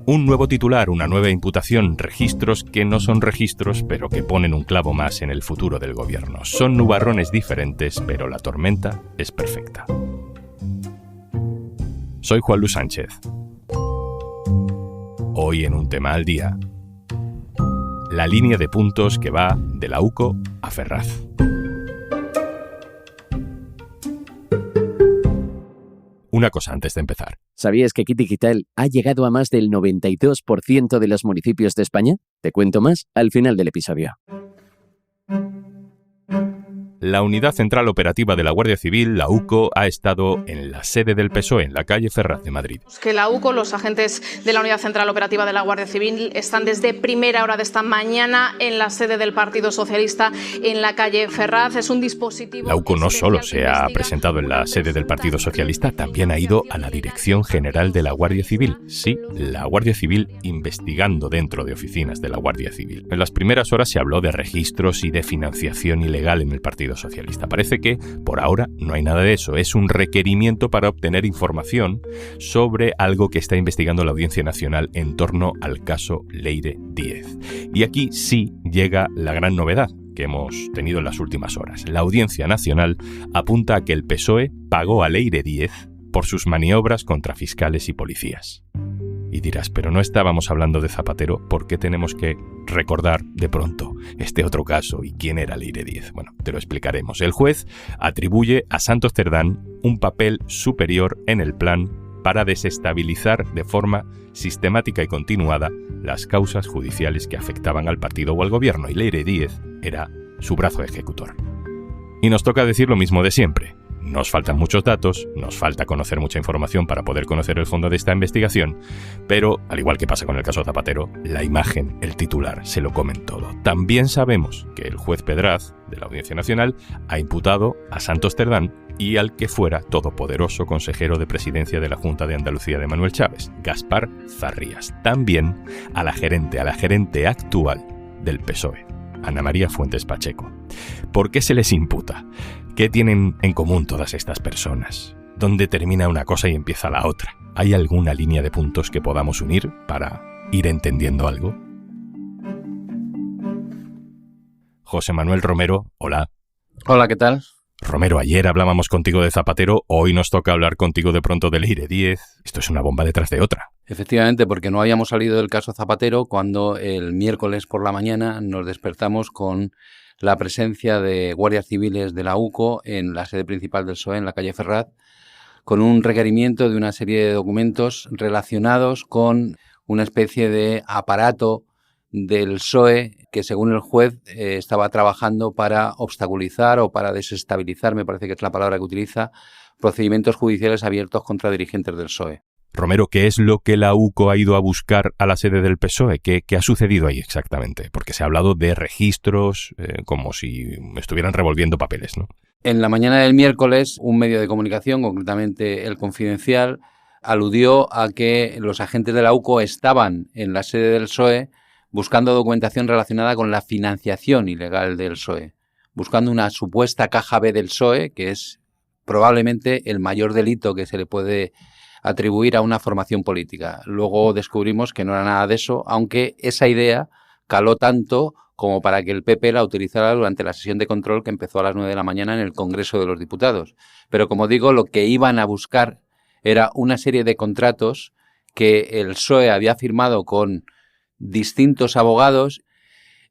Un nuevo titular, una nueva imputación, registros que no son registros, pero que ponen un clavo más en el futuro del gobierno. Son nubarrones diferentes, pero la tormenta es perfecta. Soy Juan Luis Sánchez. Hoy en Un Tema al Día, la línea de puntos que va de la UCO a Ferraz. Una cosa antes de empezar. ¿Sabías que Kit Digital ha llegado a más del 92% de los municipios de España? Te cuento más al final del episodio. La Unidad Central Operativa de la Guardia Civil, la UCO, ha estado en la sede del PSOE, en la calle Ferraz de Madrid. Que la UCO, los agentes de la Unidad Central Operativa de la Guardia Civil, están desde primera hora de esta mañana en la sede del Partido Socialista, en la calle Ferraz. Es un dispositivo... La UCO no solo se ha presentado en la sede del Partido Socialista, también ha ido a la Dirección General de la Guardia Civil. Sí, la Guardia Civil investigando dentro de oficinas de la Guardia Civil. En las primeras horas se habló de registros y de financiación ilegal en el Partido Socialista. Parece que, por ahora, no hay nada de eso. Es un requerimiento para obtener información sobre algo que está investigando la Audiencia Nacional en torno al caso Leire Díez. Y aquí sí llega la gran novedad que hemos tenido en las últimas horas. La Audiencia Nacional apunta a que el PSOE pagó a Leire Díez por sus maniobras contra fiscales y policías. Y dirás, pero no estábamos hablando de Zapatero, ¿por qué tenemos que recordar de pronto este otro caso? ¿Y quién era Leire Díez? Bueno, te lo explicaremos. El juez atribuye a Santos Cerdán un papel superior en el plan para desestabilizar de forma sistemática y continuada las causas judiciales que afectaban al partido o al gobierno, y Leire Díez era su brazo ejecutor. Y nos toca decir lo mismo de siempre. Nos faltan muchos datos, nos falta conocer mucha información para poder conocer el fondo de esta investigación, pero, al igual que pasa con el caso Zapatero, la imagen, el titular, se lo comen todo. También sabemos que el juez Pedraz, de la Audiencia Nacional, ha imputado a Santos Cerdán y al que fuera todopoderoso consejero de presidencia de la Junta de Andalucía de Manuel Chávez, Gaspar Zarrías. También a la gerente actual del PSOE, Ana María Fuentes Pacheco. ¿Por qué se les imputa? ¿Qué tienen en común todas estas personas? ¿Dónde termina una cosa y empieza la otra? ¿Hay alguna línea de puntos que podamos unir para ir entendiendo algo? José Manuel Romero, hola. Hola, ¿qué tal? Romero, ayer hablábamos contigo de Zapatero, hoy nos toca hablar contigo de pronto de Leire Díez. Esto es una bomba detrás de otra. Efectivamente, porque no habíamos salido del caso Zapatero cuando el miércoles por la mañana nos despertamos con la presencia de guardias civiles de la UCO en la sede principal del PSOE, en la calle Ferraz, con un requerimiento de una serie de documentos relacionados con una especie de aparato del PSOE que, según el juez, estaba trabajando para obstaculizar o para desestabilizar, me parece que es la palabra que utiliza, procedimientos judiciales abiertos contra dirigentes del PSOE. Romero, ¿qué es lo que la UCO ha ido a buscar a la sede del PSOE? ¿Qué ha sucedido ahí exactamente? Porque se ha hablado de registros como si estuvieran revolviendo papeles, ¿no? En la mañana del miércoles, un medio de comunicación, concretamente El Confidencial, aludió a que los agentes de la UCO estaban en la sede del PSOE buscando documentación relacionada con la financiación ilegal del PSOE, buscando una supuesta caja B del PSOE, que es probablemente el mayor delito que se le puede atribuir a una formación política. Luego descubrimos que no era nada de eso, aunque esa idea caló tanto como para que el PP la utilizara durante la sesión de control que empezó a las 9 de la mañana en el Congreso de los Diputados. Pero como digo, lo que iban a buscar era una serie de contratos que el PSOE había firmado con distintos abogados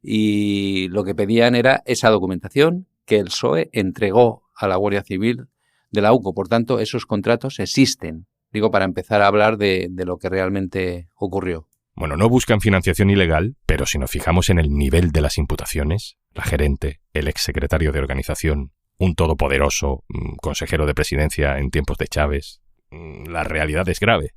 y lo que pedían era esa documentación que el PSOE entregó a la Guardia Civil de la UCO. Por tanto, esos contratos existen. Digo, para empezar a hablar de lo que realmente ocurrió. Bueno, no buscan financiación ilegal, pero si nos fijamos en el nivel de las imputaciones, la gerente, el exsecretario de organización, un todopoderoso consejero de presidencia en tiempos de Chávez, la realidad es grave.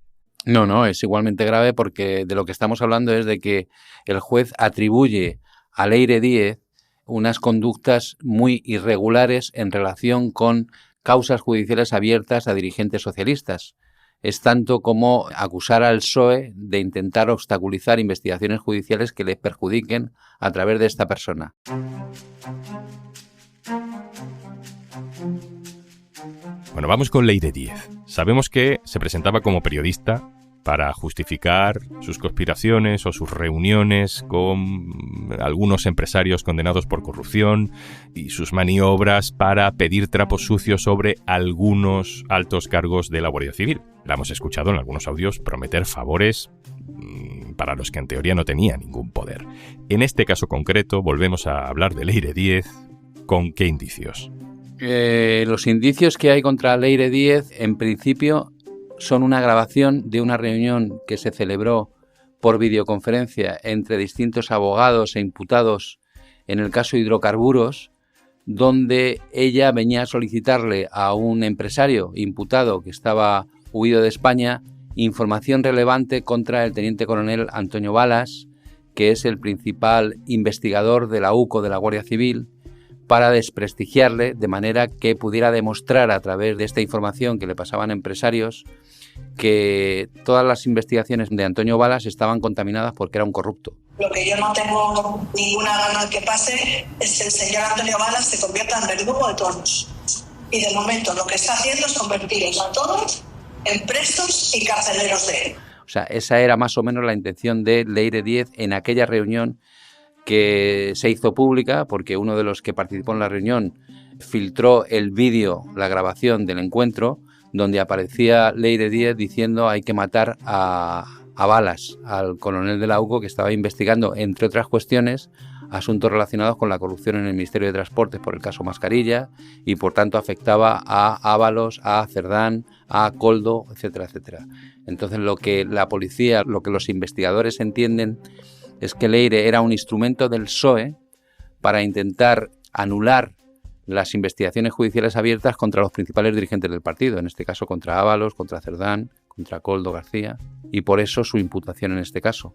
No, es igualmente grave porque de lo que estamos hablando es de que el juez atribuye a Leire Díez unas conductas muy irregulares en relación con causas judiciales abiertas a dirigentes socialistas. Es tanto como acusar al PSOE de intentar obstaculizar investigaciones judiciales que le perjudiquen a través de esta persona. Bueno, vamos con Leire Díez. Sabemos que se presentaba como periodista para justificar sus conspiraciones o sus reuniones con algunos empresarios condenados por corrupción y sus maniobras para pedir trapos sucios sobre algunos altos cargos de la Guardia Civil. La hemos escuchado en algunos audios prometer favores para los que en teoría no tenía ningún poder. En este caso concreto volvemos a hablar de Leire Díez. ¿Con qué indicios? Los indicios que hay contra Leire Díez, en principio, son una grabación de una reunión que se celebró por videoconferencia entre distintos abogados e imputados en el caso hidrocarburos, donde ella venía a solicitarle a un empresario imputado que estaba huido de España información relevante contra el teniente coronel Antonio Balas, que es el principal investigador de la UCO de la Guardia Civil, para desprestigiarle de manera que pudiera demostrar a través de esta información que le pasaban empresarios que todas las investigaciones de Antonio Balas estaban contaminadas porque era un corrupto. Lo que yo no tengo ninguna gana que pase es que el señor Antonio Balas se convierta en verdugo de todos. Y de momento lo que está haciendo es convertirlos a todos en prestos y carceleros de él. O sea, esa era más o menos la intención de Leire Díez en aquella reunión que se hizo pública porque uno de los que participó en la reunión filtró el vídeo, la grabación del encuentro, donde aparecía Leire Díez diciendo hay que matar a Balas, al coronel de la UCO que estaba investigando, entre otras cuestiones, asuntos relacionados con la corrupción en el Ministerio de Transportes por el caso Mascarilla y por tanto afectaba a Ábalos, a Cerdán, a Koldo, etcétera, etcétera. Entonces lo que la policía, lo que los investigadores entienden es que Leire era un instrumento del PSOE para intentar anular las investigaciones judiciales abiertas contra los principales dirigentes del partido, en este caso contra Ábalos, contra Cerdán, contra Koldo García, y por eso su imputación en este caso.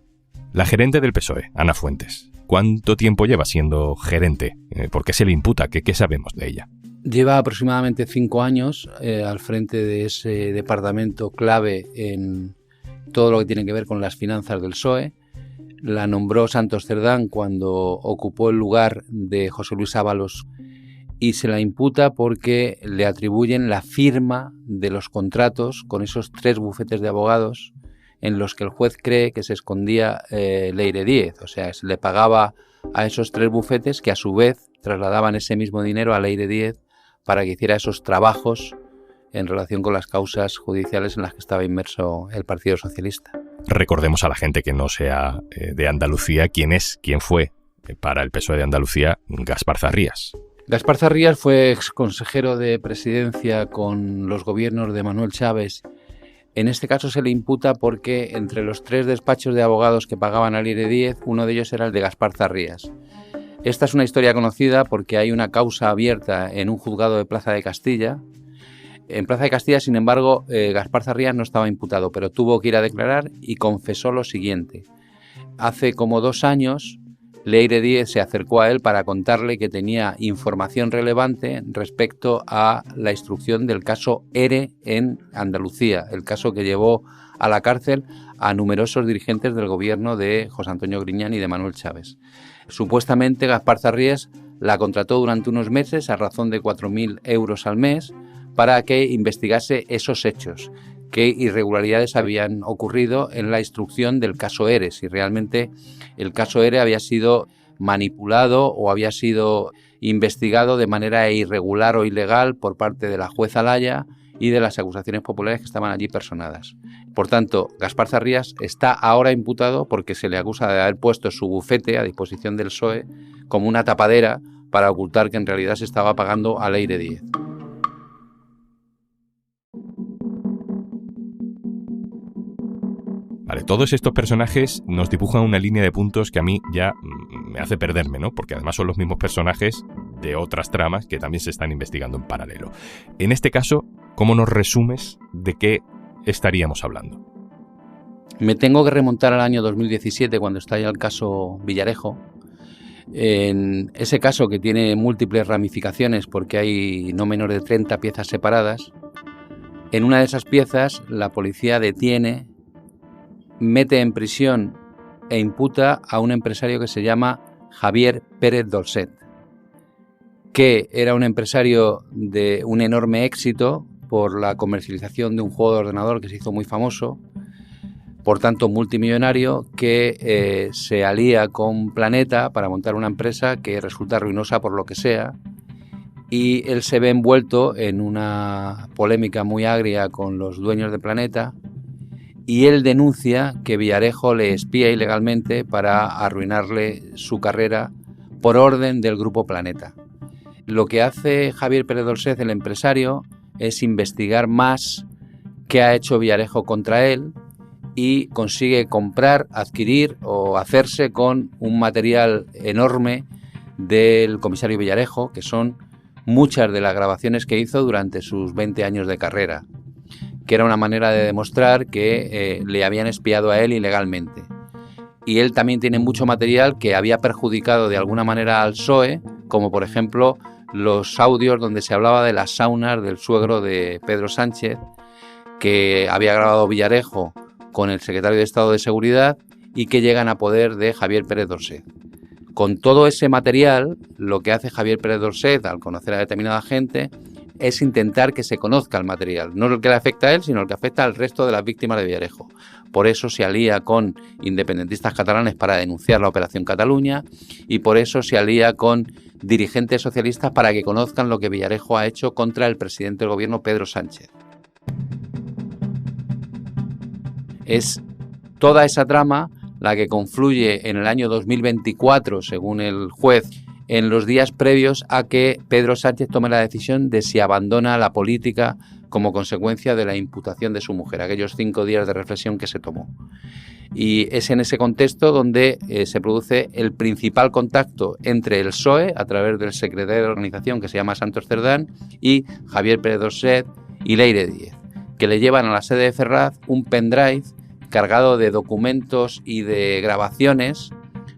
La gerente del PSOE, Ana Fuentes, ¿cuánto tiempo lleva siendo gerente? ¿Por qué se le imputa? ¿Qué sabemos de ella? Lleva aproximadamente 5 años al frente de ese departamento clave en todo lo que tiene que ver con las finanzas del PSOE. La nombró Santos Cerdán cuando ocupó el lugar de José Luis Ábalos y se la imputa porque le atribuyen la firma de los contratos con esos 3 bufetes de abogados en los que el juez cree que se escondía Leire Díez. O sea, se le pagaba a esos 3 bufetes que a su vez trasladaban ese mismo dinero a Leire Díez para que hiciera esos trabajos en relación con las causas judiciales en las que estaba inmerso el Partido Socialista. Recordemos a la gente que no sea de Andalucía quién fue para el PSOE de Andalucía Gaspar Zarrías. Gaspar Zarrías fue exconsejero de presidencia con los gobiernos de Manuel Chávez. En este caso se le imputa porque entre los 3 despachos de abogados que pagaban a Leire Díez, uno de ellos era el de Gaspar Zarrías. Esta es una historia conocida porque hay una causa abierta en un juzgado de Plaza de Castilla. En Plaza de Castilla, sin embargo, Gaspar Zarrías no estaba imputado, pero tuvo que ir a declarar y confesó lo siguiente. Hace como 2 años, Leire Díez se acercó a él para contarle que tenía información relevante respecto a la instrucción del caso ERE en Andalucía, el caso que llevó a la cárcel a numerosos dirigentes del gobierno de José Antonio Griñán y de Manuel Chávez. Supuestamente Gaspar Zarrías la contrató durante unos meses a razón de 4.000 euros al mes para que investigase esos hechos, qué irregularidades habían ocurrido en la instrucción del caso ERE, si realmente el caso ERE había sido manipulado o había sido investigado de manera irregular o ilegal por parte de la jueza Alaya y de las acusaciones populares que estaban allí personadas. Por tanto, Gaspar Zarrías está ahora imputado porque se le acusa de haber puesto su bufete a disposición del PSOE como una tapadera para ocultar que en realidad se estaba pagando a Leire Díez. Vale, todos estos personajes nos dibujan una línea de puntos que a mí ya me hace perderme, ¿no? Porque además son los mismos personajes de otras tramas que también se están investigando en paralelo. En este caso, ¿cómo nos resumes de qué estaríamos hablando? Me tengo que remontar al año 2017, cuando estalla el caso Villarejo. En ese caso, que tiene múltiples ramificaciones porque hay no menos de 30 piezas separadas, en una de esas piezas la policía detiene, mete en prisión e imputa a un empresario que se llama Javier Pérez Dolcet, que era un empresario de un enorme éxito por la comercialización de un juego de ordenador que se hizo muy famoso, por tanto multimillonario, que se alía con Planeta para montar una empresa que resulta ruinosa por lo que sea, y él se ve envuelto en una polémica muy agria con los dueños de Planeta, y él denuncia que Villarejo le espía ilegalmente para arruinarle su carrera por orden del Grupo Planeta. Lo que hace Javier Pérez Dolcet, el empresario, es investigar más qué ha hecho Villarejo contra él y consigue comprar, adquirir o hacerse con un material enorme del comisario Villarejo, que son muchas de las grabaciones que hizo durante sus 20 años de carrera, que era una manera de demostrar que le habían espiado a él ilegalmente. Y él también tiene mucho material que había perjudicado de alguna manera al PSOE, como por ejemplo los audios donde se hablaba de las saunas del suegro de Pedro Sánchez, que había grabado Villarejo con el secretario de Estado de Seguridad y que llegan a poder de Javier Pérez Dolcet. Con todo ese material, lo que hace Javier Pérez Dolcet al conocer a determinada gente es intentar que se conozca el material, no el que le afecta a él, sino el que afecta al resto de las víctimas de Villarejo. Por eso se alía con independentistas catalanes para denunciar la Operación Cataluña y por eso se alía con dirigentes socialistas para que conozcan lo que Villarejo ha hecho contra el presidente del gobierno, Pedro Sánchez. Es toda esa trama la que confluye en el año 2024, según el juez, en los días previos a que Pedro Sánchez tome la decisión de si abandona la política como consecuencia de la imputación de su mujer, aquellos 5 días de reflexión que se tomó. Y es en ese contexto donde se produce el principal contacto entre el PSOE, a través del secretario de la organización que se llama Santos Cerdán, y Javier Pérez Dolcet y Leire Díez, que le llevan a la sede de Ferraz un pendrive cargado de documentos y de grabaciones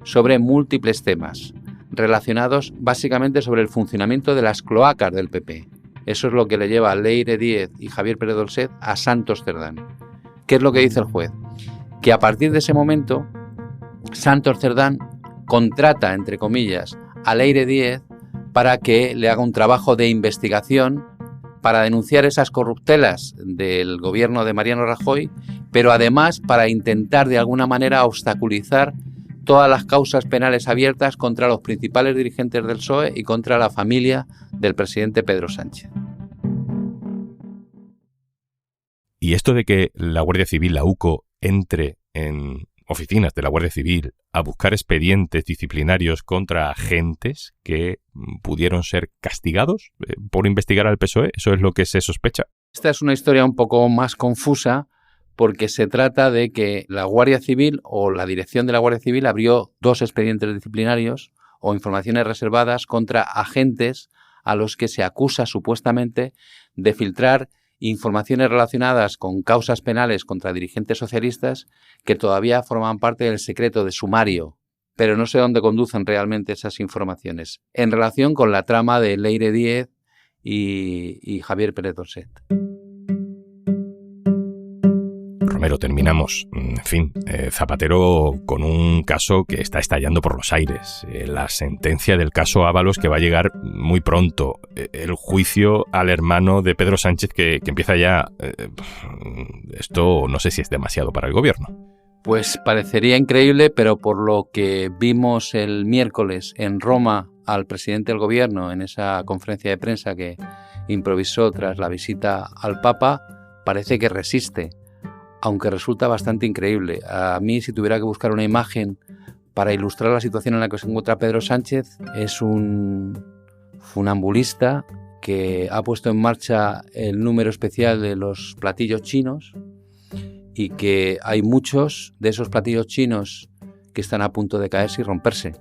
sobre múltiples temas, relacionados básicamente sobre el funcionamiento de las cloacas del PP. Eso es lo que le lleva a Leire Díez y Javier Pérez Dolcet a Santos Cerdán. ¿Qué es lo que dice el juez? Que a partir de ese momento, Santos Cerdán contrata, entre comillas, a Leire Díez para que le haga un trabajo de investigación para denunciar esas corruptelas del gobierno de Mariano Rajoy, pero además para intentar de alguna manera obstaculizar todas las causas penales abiertas contra los principales dirigentes del PSOE y contra la familia del presidente Pedro Sánchez. Y esto de que la Guardia Civil, la UCO, entre en oficinas de la Guardia Civil a buscar expedientes disciplinarios contra agentes que pudieron ser castigados por investigar al PSOE, ¿eso es lo que se sospecha? Esta es una historia un poco más confusa, porque se trata de que la Guardia Civil o la dirección de la Guardia Civil abrió 2 expedientes disciplinarios o informaciones reservadas contra agentes a los que se acusa supuestamente de filtrar informaciones relacionadas con causas penales contra dirigentes socialistas que todavía forman parte del secreto de sumario, pero no sé dónde conducen realmente esas informaciones, en relación con la trama de Leire Díez y Javier Pérez Dolcet. Romero, terminamos. En fin, Zapatero con un caso que está estallando por los aires. La sentencia del caso Ábalos que va a llegar muy pronto. El juicio al hermano de Pedro Sánchez que empieza ya. Esto no sé si es demasiado para el gobierno. Pues parecería increíble, pero por lo que vimos el miércoles en Roma al presidente del gobierno en esa conferencia de prensa que improvisó tras la visita al Papa, parece que resiste, aunque resulta bastante increíble. A mí, si tuviera que buscar una imagen para ilustrar la situación en la que se encuentra Pedro Sánchez, es un funambulista que ha puesto en marcha el número especial de los platillos chinos y que hay muchos de esos platillos chinos que están a punto de caerse y romperse.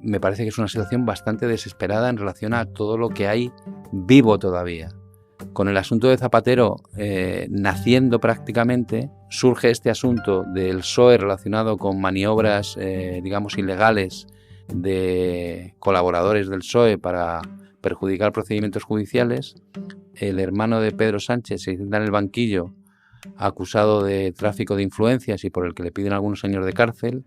Me parece que es una situación bastante desesperada en relación a todo lo que hay vivo todavía. Con el asunto de Zapatero naciendo prácticamente, surge este asunto del PSOE relacionado con maniobras, digamos, ilegales de colaboradores del PSOE para perjudicar procedimientos judiciales. El hermano de Pedro Sánchez se sienta en el banquillo acusado de tráfico de influencias y por el que le piden algunos años de cárcel.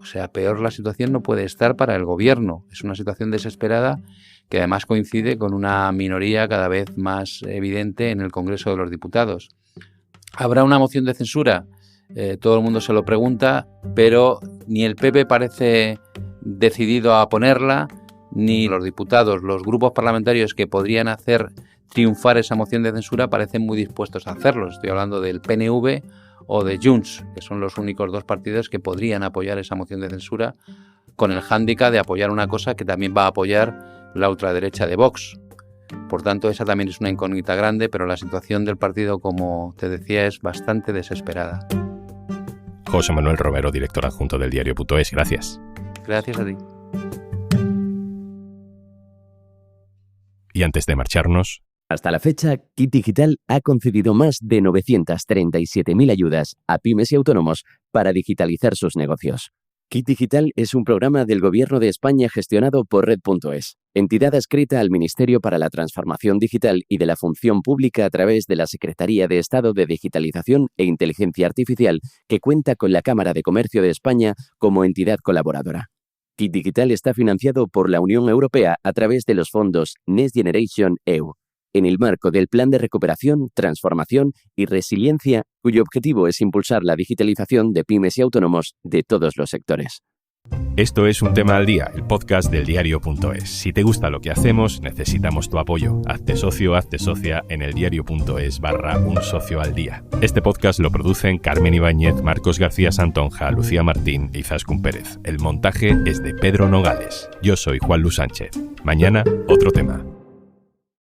O sea, peor la situación no puede estar para el gobierno. Es una situación desesperada que además coincide con una minoría cada vez más evidente en el Congreso de los Diputados. ¿Habrá una moción de censura? todo el mundo se lo pregunta, pero ni el PP parece decidido a ponerla, ni los diputados, los grupos parlamentarios que podrían hacer triunfar esa moción de censura parecen muy dispuestos a hacerlo. Estoy hablando del PNV o de Junts, que son los únicos dos partidos que podrían apoyar esa moción de censura, con el hándicap de apoyar una cosa que también va a apoyar la ultraderecha de Vox. Por tanto, esa también es una incógnita grande, pero la situación del partido, como te decía, es bastante desesperada. José Manuel Romero, director adjunto del diario.es, gracias. Gracias a ti. Y antes de marcharnos... Hasta la fecha, Kit Digital ha concedido más de 937.000 ayudas a pymes y autónomos para digitalizar sus negocios. Kit Digital es un programa del Gobierno de España gestionado por Red.es, entidad adscrita al Ministerio para la Transformación Digital y de la Función Pública a través de la Secretaría de Estado de Digitalización e Inteligencia Artificial, que cuenta con la Cámara de Comercio de España como entidad colaboradora. Kit Digital está financiado por la Unión Europea a través de los fondos Next Generation EU, en el marco del Plan de Recuperación, Transformación y Resiliencia, cuyo objetivo es impulsar la digitalización de pymes y autónomos de todos los sectores. Esto es Un Tema al Día, el podcast del diario.es. Si te gusta lo que hacemos, necesitamos tu apoyo. Hazte socio, hazte socia en eldiario.es/un socio al día. Este podcast lo producen Carmen Ibáñez, Marcos García Santonja, Lucía Martín y Izaskun Pérez. El montaje es de Pedro Nogales. Yo soy Juan Luis Sánchez. Mañana, otro tema.